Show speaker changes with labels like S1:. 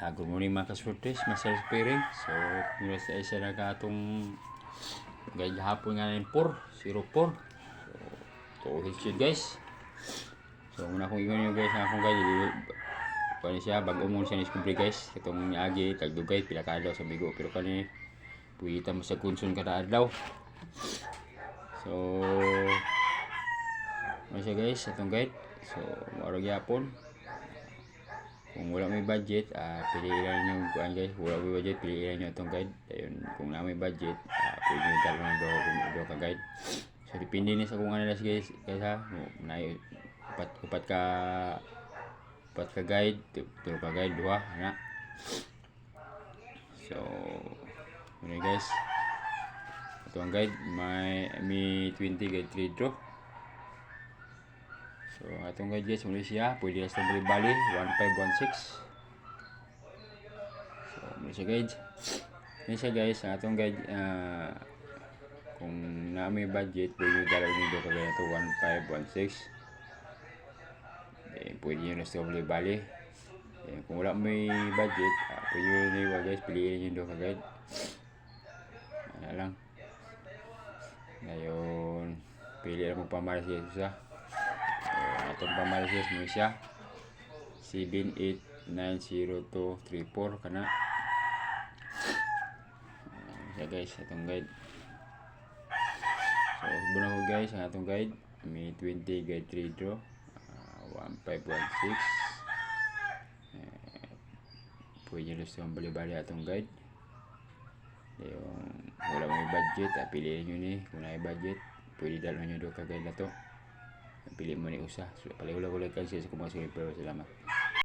S1: Good morning mga kasurtes, Master Spiring. So, mula sa isa na ka itong guide hapon nga ng 404. So, tuhid siya guys. So, muna kong iwan nyo guys na akong guide. Kani siya, bago mo siya niskubre guys. Itong niagi, tagdugay, pila ka adlaw sa bigo. Pero kani, puwita mo sa kunsun kada adlaw. So, ano siya guys, itong guide. So, marag yapon. Kung wala may budget, piliin lang nyo kuhaan guys. Wala may budget, piliin lang nyo itong guide. Ayun, kung na may budget, pwede nyo dalawa ng do ka guide. So, depende na sa kung ano guys ha. Upat ka guide, do ka guide, duha na. So, yun guys. Ito ang guide, may 20 guide 3 draw. So, atong guide guys, muli siya. Pwede na sa bali 1516. So, muli siya guide. Yan siya guys, ang atong guide, kung na may budget, pwede nyo dalaw nyo kagaya ito 1516. Pwede nyo na sa bali. Kung wala may budget, pwede nyo na iwa guys, piliin nyo kagaya. Ano lang. Ngayon, pili lang mo pamalas siya. Atong pamalisis mo siya 7890234 kana siya guys atong guide. So buno ko guys ang atong guide, may 20 guide 3 draw 1516. Pwede nyo gusto yung bali-bali atong guide. Yung wala may budget, piliin nyo ni. Kung na may budget, pwede dalawa nyo doon ka guide na to. Pili mo ni usa. So, paliwala ko lang kasi sa kumasulit, pero salamat.